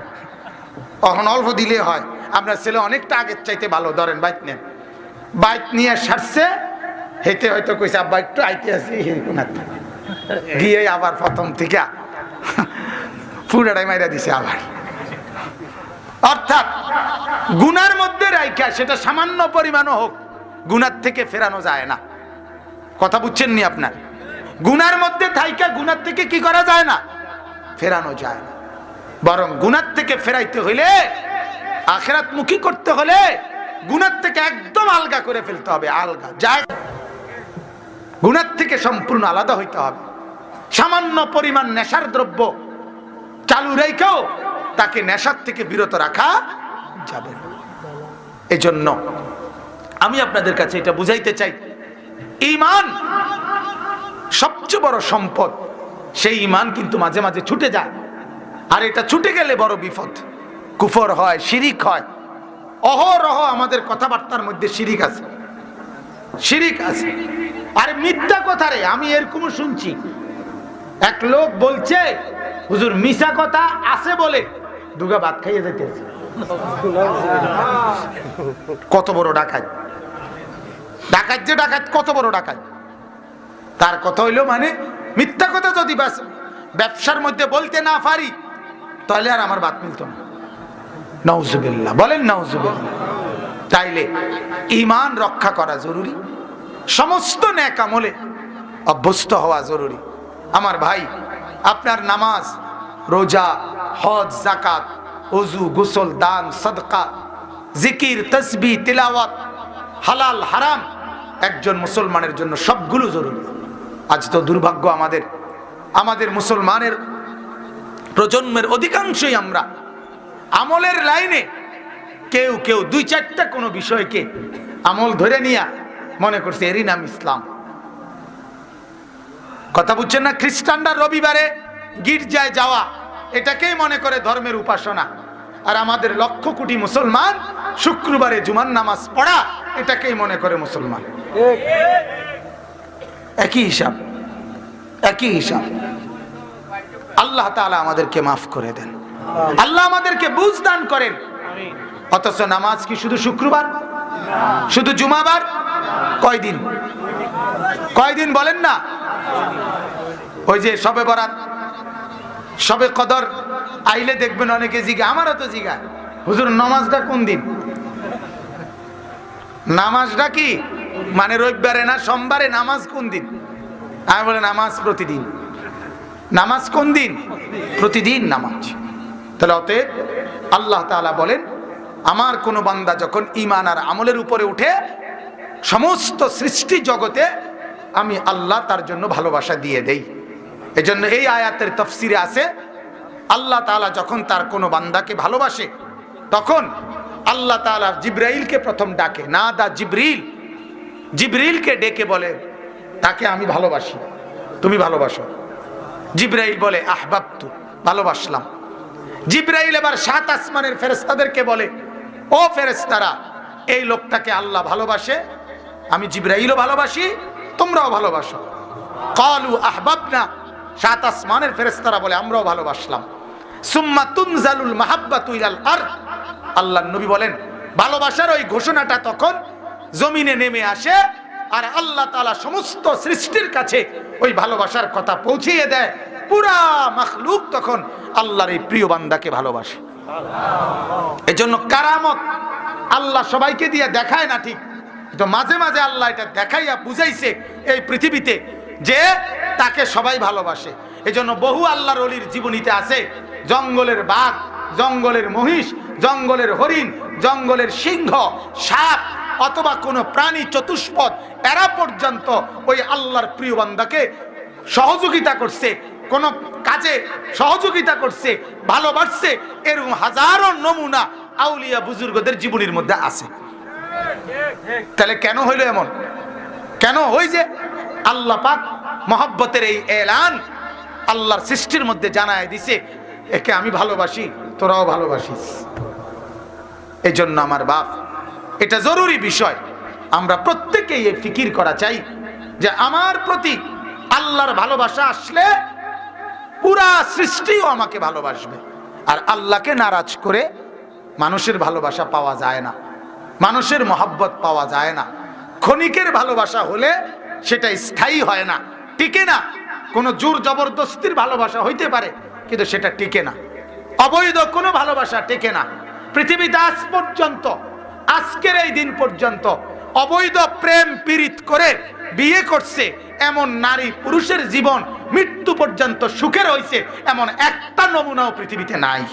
এখন অল্প দিলে হয়। আপনার ছেলে অনেকটা আগের চাইতে ভালো, ধরেন বাইক নেন, বাইক নিয়ে সারছে, হেঁটে হয়তো কইছে আব্বা একটু আইতে আসি, গিয়ে আবার প্রথম থেকে পুরাটাই মাইরা দিছে আবার। অর্থাৎ গুনার মধ্যে রাইখা, সেটা সামান্য পরিমাণও হোক, গুনার থেকে ফেরানো যায় না। কথা বুঝছেন নি আপনার? গুনার মধ্যে থাইকা গুনার থেকে কি করা যায় না, ফেরানো যায় না। বরং গুনার থেকে ফেরাইতে হইলে, আখিরাত মুখী করতে হলে গুনার থেকে একদম আলগা করে ফেলতে হবে, আলগা যায়, গুনার থেকে সম্পূর্ণ আলাদা হইতে হবে। সামান্য পরিমাণ নেশার দ্রব্য চালু রেখেও তাকে নেশার থেকে বিরত রাখা যাবে না। এজন্য আমি আপনাদের কাছে এটা বুঝাইতে চাই, ঈমান সবচেয়ে বড় সম্পদ। সেই ঈমান কিন্তু মাঝে মাঝে ছুটে যায়, আর এটা ছুটে গেলে বড় বিপদ, কুফর হয়, শিরিক হয়। অহরহ আমাদের কথাবার্তার মধ্যে শিরিক আছে, শিরিক আছে। আরে মিথ্যা কথা রে, আমি এরকম শুনছি, এক লোক বলছে হুজুর মিশা কথা আছে বলে দুগা ভাত খাইয়ে যেতেছে। কত বড় ডাকাত, ডাকাত যে ডাকাত, কত বড় ডাকাত। তার কথা হইলো মানে মিথ্যা কথা যদি ব্যবসার মধ্যে বলতে না পারি তাহলে আর আমার বাত মিলত না। নাউজুবিল্লাহ, বলেন নাউজুবিল্লাহ। তাইলে ঈমান রক্ষা করা জরুরি, সমস্ত নেক আমলে অভ্যস্ত হওয়া জরুরি। আমার ভাই, আপনার নামাজ, রোজা, হজ, যাকাত, ওযু, গোসল, দান, সাদকা, জিকির, তাসবিহ, তিলাওয়াত, হালাল হারাম একজন মুসলমানের জন্য সবগুলো জরুরি। আজ তো দুর্ভাগ্য আমাদের মুসলমানের প্রজন্মের অধিকাংশই আমরা আমলের লাইনে কেউ কেউ দুই চারটা কোনো বিষয়কে আমল ধরে নিয়ে মনে করছে এরই নাম ইসলাম। কথা বুঝছেন না? খ্রিস্টানরা রবিবারে গির্জায় যাওয়া এটাকেই মনে করে ধর্মের উপাসনা, আর আমাদের লক্ষ কোটি মুসলমান শুক্রবারে জুমার নামাজ পড়া এটাকেই মনে করে মুসলমান। একই হিসাব, একই হিসাব। আল্লাহ তাআলা আমাদেরকে মাফ করে দেন, আল্লাহ আমাদেরকে বুঝ দান করেন। অথচ নামাজ কি শুধু শুক্রবার, শুধু জুমাবার? কয়দিন, কয়দিন বলেন না? ওই যে শবে বরাত, শবে কদর আইলে দেখবেন অনেকে জিগা, আমারও তো জিগা, হুজুর নামাজটা কোন দিন? নামাজটা কি মানে রবিবারে না সোমবারে? নামাজ কোন দিন? আমি বলে নামাজ প্রতিদিন। নামাজ কোন দিন? প্রতিদিন নামাজ। তাহলে অতএব আল্লাহ তাআলা বলেন, আমার কোন বান্দা যখন ঈমান আর আমলের উপরে উঠে, সমস্ত সৃষ্টি জগতে আমি আল্লাহ তার জন্য ভালোবাসা দিয়ে দেই। এজন্য এই আয়াতের তাফসিরে আছে, আল্লাহ তাআলা যখন তার কোনো বান্দাকে ভালোবাসে তখন আল্লাহ তাআলা জিবরাইলকে প্রথম ডাকে, না দা জিবরিল, জিবরিলকে ডেকে বলে তাকে আমি ভালোবাসি, তুমি ভালোবাসো। জিবরাইল বলে আহবাবতু, ভালোবাসলাম। জিবরাইল এবার সাত আসমানের ফেরেশতাদেরকে বলে, ও ফেরেশতারা, এই লোকটাকে আল্লাহ ভালোবাসে, আমি জিবরাইলও ভালোবাসি, তোমরাও ভালোবাসো। ক্বালু আহবাবনা, সাত আসমানের ফেরেশতারা বলে আমরাও ভালোবাসলাম। সুম্মা তুনজালুল মাহাব্বাতু ইলাল আরদ, আল্লাহর নবী বলেন ভালোবাসার ওই ঘোষণাটা তখন জমিনে নেমে আসে, আর আল্লাহ তাআলা সমস্ত সৃষ্টির কাছে ওই ভালোবাসার কথা পৌঁছিয়ে দেয়। পুরা মাখলুক তখন আল্লাহর এই প্রিয় বান্দাকে ভালোবাসে। এজন্য কারামত আল্লাহ সবাইকে দিয়ে দেখায় না ঠিক, তো মাঝে মাঝে আল্লাহ এটা দেখাইয়া বুঝাইছে এই পৃথিবীতে যে তাকে সবাই ভালোবাসে। এজন্য বহু আল্লাহর ওলির জীবনীতে আছে জঙ্গলের বাঘ, জঙ্গলের মহিষ, জঙ্গলের হরিণ, জঙ্গলের সিংহ, সাপ অথবা কোনো প্রাণী চতুষ্পদ, এরা পর্যন্ত ওই আল্লাহর প্রিয় বান্দাকে সহযোগিতা করছে, কোন কাজে সহযোগিতা করছে, ভালোবাসছে। এরকম হাজারো নমুনা আউলিয়া বুজুর্গদের জীবনীর মধ্যে আছে। তাহলে কেন হইল এমন? কেন? ওই যে আল্লাহ পাক মহব্বতের এই এলান আল্লাহর সৃষ্টির মধ্যে জানায় দিছে, একে আমি ভালোবাসি, তোরাও ভালোবাসিস। এই জন্য আমার বাপ, এটা জরুরি বিষয়, আমরা প্রত্যেকেই এই ফিকির করা চাই যে আমার প্রতি আল্লাহর ভালোবাসা আসলে পুরা সৃষ্টিও আমাকে ভালোবাসবে। আর আল্লাহকে নারাজ করে মানুষের ভালোবাসা পাওয়া যায় না, মানুষের মহব্বত পাওয়া যায় না। ক্ষণিকের ভালোবাসা হলে সেটা স্থায়ী হয় না, টিকে না। কোনো জোর জবরদস্তির ভালোবাসা হইতে পারে, কিন্তু সেটা টিকে না। অবৈধ কোনো ভালোবাসা টিকে না। পৃথিবীতে আজ পর্যন্ত, আজকের এই দিন পর্যন্ত অবৈধ প্রেম পীড়িত করে বিয়ে করছে এমন নারী পুরুষের জীবন মৃত্যু পর্যন্ত সুখের হয়েছে এমন একটা নমুনাও পৃথিবীতে নাই,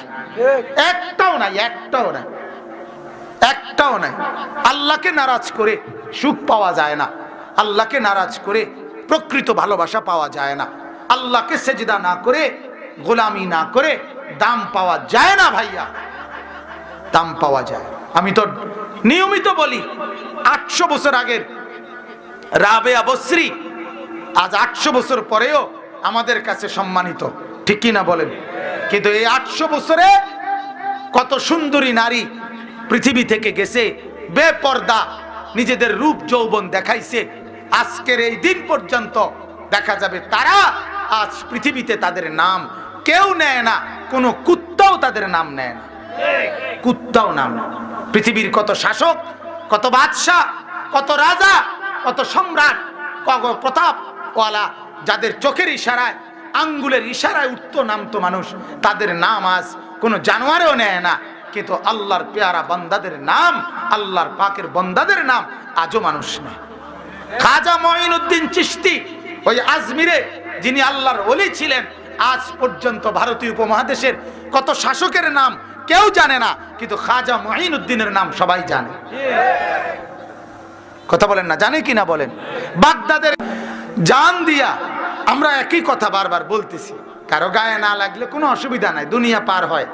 একটাও নাই, একটাও নাই, একটাও নাই। আল্লাহকে নারাজ করে সুখ পাওয়া যায় না, আল্লাহকে নারাজ করে প্রকৃত ভালোবাসা পাওয়া যায় না, আল্লাহকে সেজদা না করে, গোলামি না করে দাম পাওয়া যায় না ভাইয়া, দাম পাওয়া যায়। আমি তো নিয়মিত বলি, 800 বছর আগের রাবেয়া বসরি আজ 800 বছর পরেও আমাদের কাছে সম্মানিত, ঠিক কি না বলেন? কিন্তু এই 800 বছরে কত সুন্দরী নারী পৃথিবী থেকে গেছে, বেপর্দা নিজেদের রূপ যৌবন দেখাইছে। আজকের এই দিন পর্যন্ত দেখা যাবে তারা আজ পৃথিবীতে তাদের নাম কেউ নেয় না, কোনো কুত্তাও তাদের নাম নেয় না। কুত্তাও নাম না। পৃথিবীর কত শাসক, কত বাদশাহ, কত রাজা, কত সম্রাট, কত প্রতাপওয়ালা, যাদের চোখের ইশারায়, আঙ্গুলের ইশারায় উঠতো নামতো মানুষ, তাদের নাম আজ কোনো জানোয়ারেও নেয় না। কিন্তু আল্লাহর পেয়ারা বান্দাদের নাম, আল্লাহর পাকের বান্দাদের নাম আজও মানুষ নেয়। খাজা মঈনুদ্দিন চিশতি ওই আজমিরে, যিনি আল্লাহর ওলি ছিলেন, আজ পর্যন্ত ভারতীয় উপমহাদেশের কত শাসকের নাম কেউ জানে না, কিন্তু খাজা মঈনুদ্দিনের নাম সবাই জানে। কথা বলেন না, জানে কি না বলেন? বাগদাদের জান দিয়া আমরা একই কথা বারবার বলতেছি, কারো গায়ে না লাগলে কোনো অসুবিধা নাই, দুনিয়া পার হয়।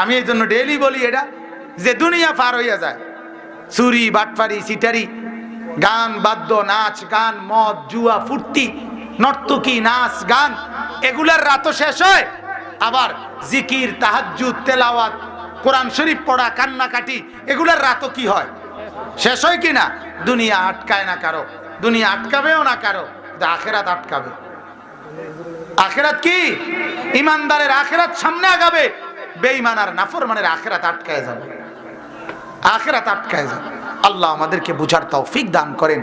আমি এই জন্য ডেইলি বলি এটা, যে দুনিয়া পার হইয়া যায়। চুরি, বাটফারি, সিটারি, গান, বাদ্য, নাচ গান, মদ, জুয়া, ফুর্তি, নর্তকী, নাচ গান, এগুলার রাতও শেষ হয়। আবার জিকির, তাহাজ্জুদ, তেলাওয়াত, কোরআন শরীফ পড়া, কান্নাকাটি, এগুলার রাতও কি হয়? শেষ হয় কি না? দুনিয়া আটকায় না কারো, দুনিয়া আটকাবেও না কারো, কিন্তু আখেরাত আটকাবে। আখেরাত কি? ইমানদারের আখেরাত সামনে আগাবে, বেঈমান আর নাফরমানের আখেরাত আটকায় যাবে, আখেরাত আটকায় যাবে। আল্লাহ আমাদেরকে বুঝার তৌফিক দান করেন।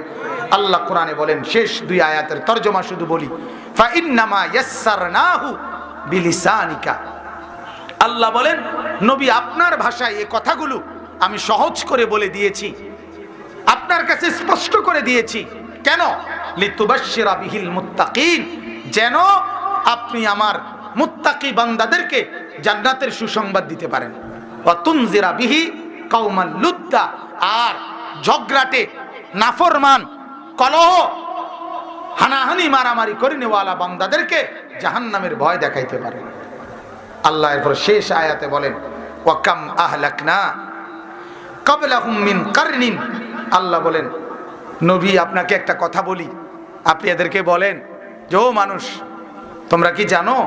আল্লাহ কোরআনে বলেন, শেষ দুই আয়াতের তরজমা শুধু বলি, ফা ইন্নামা ইয়াসসারনাহু বিলিসানিকা। আল্লাহ বলেন, নবী আপনার ভাষায় এই কথাগুলো আমি সহজ করে বলে দিয়েছি, আপনার কাছে স্পষ্ট করে দিয়েছি। কেন? লিতুবাশশিরা বিহিল মুত্তাকিন, যেন আপনি আমার মুত্তাকি বান্দাদেরকে জান্নাতের সুসংবাদ দিতে পারেন। ওয়া তুনজিরা বিহি কওমান লুদ্দা, আর ঝগড়াটে, নাফরমান, কলহ, হানাহানি, মারামারি করে নেওয়ালা বান্দাদেরকে জাহান্নামের ভয় দেখাইতে পারেন। আল্লাহ এরপর শেষ আয়াতে বলেন, ওয়া কাম আহলাকনা ক্বাবলাহুম মিন কারনিন। আল্লাহ বলেন, নবী আপনাকে একটা কথা বলি, আপনি এদেরকে বলেন যে ও মানুষ, তোমরা কি জানো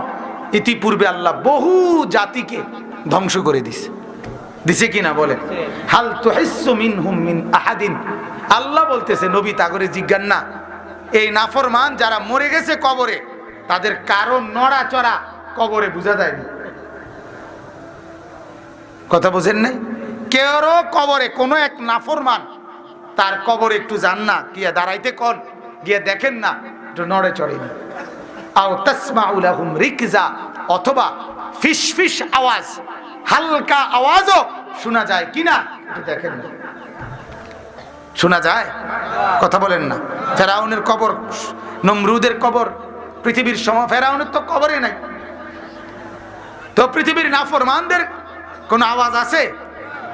ইতিপূর্বে আল্লাহ বহু জাতিকে ধ্বংস করে দিছে, দিছে কিনা বলেন? হাল তুহিসসু মিনহুম মিন আহাদিন। আল্লাহ বলতেছে, নবী তাগরে জিজ্ঞান না, এই নাফরমান যারা মরে গেছে কবরে, তাদের কারো নড়াচড়া কবরে বোঝা যায়নি। কথা বোঝেন নাই? কেউরও কবরে, কোনো এক নাফরমান তার কবরে একটু যান না, গিয়ে দাঁড়াইতে কোন, গিয়ে দেখেন না একটু নড়ে চড়েনি। আও তাসমাউ লাহুম রিকজা, অথবা ফিসফিস আওয়াজ, হালকা আওয়াজও শোনা যায় কিনা একটু দেখেন না, শোনা যায়? কথা বলেন না। ফেরাউনের কবর, নমরুদের কবর, পৃথিবীর ফেরাউনের তো কবরে নাই, তো পৃথিবীর নাফরমানদের কোন আওয়াজ আছে?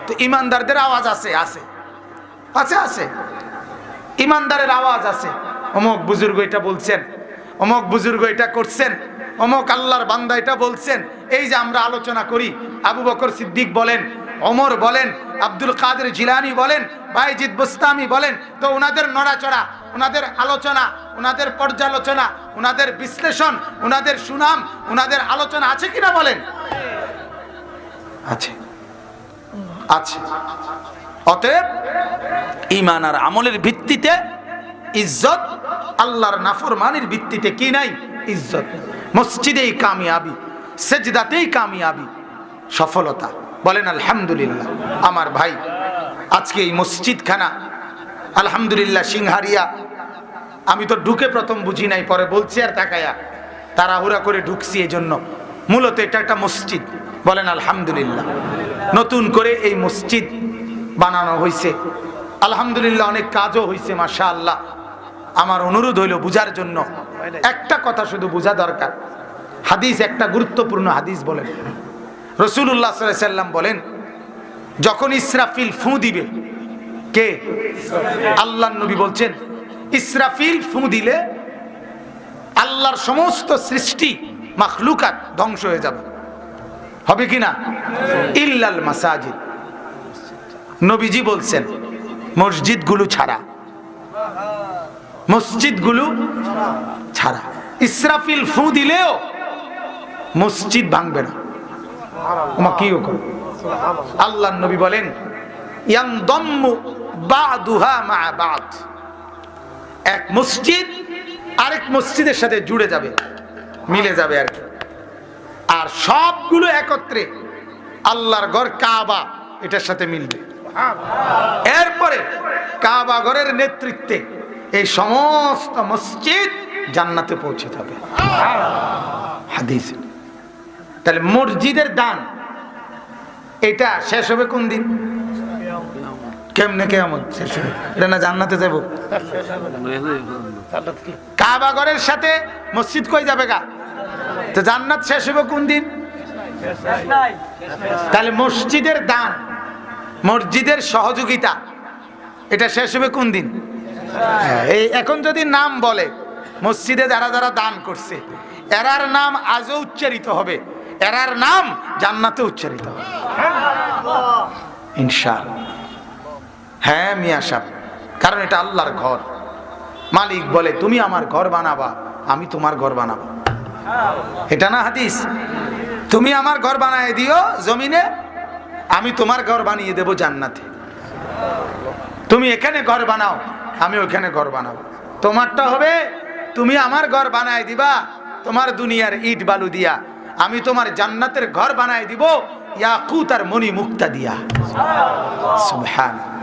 তো ইমানদারদের আওয়াজ আছে, আছে আছে আছে, ইমানদারের আওয়াজ আছে। অমুক বুজুর্গ এটা বলছেন, অমুক বুজুর্গ এটা করছেন, অমুক আল্লাহর বান্দা এটা বলছেন। এই যে আমরা আলোচনা করি, আবু বকর সিদ্দিক বলেন, ওমর বলেন, আব্দুল কাদের জিলানী বলেন, বাইজিদ বুস্তামি বলেন, তো ওনাদের নড়াচড়া, ওনাদের আলোচনা, ওনাদের পর্যালোচনা, ওনাদের বিশ্লেষণ, ওনাদের সুনাম, ওনাদের আলোচনা আছে কিনা বলেন? আছে, আছে। অতএব ঈমান আর আমলের ভিত্তিতে ইজ্জত, আল্লাহর নাফরমানির ভিত্তিতে কি নাই? ইজ্জত। মসজিদেই কামিয়াবি, সেজদাতেই কামিয়াবি, সফলতা। বলেন আলহামদুলিল্লাহ। আমার ভাই, আজকে এই মসজিদখানা আলহামদুলিল্লাহ সিংহারিয়া, আমি তো ঢুকে প্রথম বুঝি নাই, পরে বলছি আর তাকায়া তাড়াহুড়া করে ঢুকছি। এই জন্য মূলত এটা একটা মসজিদ। বলেন আলহামদুলিল্লাহ। নতুন করে এই মসজিদ বানানো হয়েছে, আলহামদুলিল্লাহ, অনেক কাজও হয়েছে মাশাআল্লাহ। আমার অনুরোধ হইল বুঝার জন্য, একটা কথা শুধু বোঝা দরকার। হাদিস, একটা গুরুত্বপূর্ণ হাদিস বলেন, রাসূলুল্লাহ সাল্লাল্লাহু আলাইহি সাল্লাম বলেন, যখন ইসরাফিল ফু দিবে, কে? আল্লাহর নবী বলছেন, ইসরাফিল ফু দিলে আল্লাহর সমস্ত সৃষ্টি, মাখলুকাত ধ্বংস হয়ে যাবে। হবে কিনা? ইল্লাল মাসাজিদ। নবীজি বলছেন মসজিদগুলো ছাড়া, মসজিদগুলো ছাড়া। ইসরাফিল ফু দিলেও মসজিদ ভাঙবে না। আল্লাহর নবী বলেন, ইয়ানদাম্মু বা'দুহা মা বা'দ, এক মসজিদ আরেক মসজিদের সাথে জুড়ে যাবে, মিলে যাবে আর কি। আর সবগুলো একত্রে আল্লাহর ঘর কাবা এটার সাথে মিলবে। এরপরে কাবা ঘরের নেতৃত্বে এই সমস্ত মসজিদ জান্নাতে পৌঁছে যাবে। হাদিস। তাহলে মসজিদের দান এটা শেষ হবে কোন দিন? কেমনে কিয়ামত শেষ হবে? এটা না জান্নাতে যাব? কাবা ঘরের সাথে মসজিদ কই যাবে গা? তো জান্নাত শেষ হবে কোন দিন? তাহলে মসজিদের দান, মসজিদের সহযোগিতা এটা শেষ হবে কোন দিন? এই এখন যদি নাম বলে মসজিদে যারা যারা দান করছে এরার নাম আজও উচ্চারিত হবে, এরার নাম জান্নাতে উচ্চারিত হবে ইনশাআল্লাহ। হ্যাঁ মিয়া সাহেব, কারণ এটা আল্লাহর ঘর। মালিক বলে তুমি আমার ঘর বানাবা, আমি তোমার ঘর বানাবো। এটা না হাদিস? তুমি আমার ঘর বানিয়ে দিও জমিনে, আমি তোমার ঘর বানিয়ে দেব জান্নাতে। তুমি এখানে ঘর বানাও, আমি ওখানে ঘর বানাবো। তোমারটা হবে তুমি আমার ঘর বানায় দিবা তোমার দুনিয়ার ইট বালু দিয়া, আমি তোমার জান্নাতের ঘর বানায় দিব ইয়াকুত আর মণি মুক্তা দিয়া। সুবহানাল্লাহ।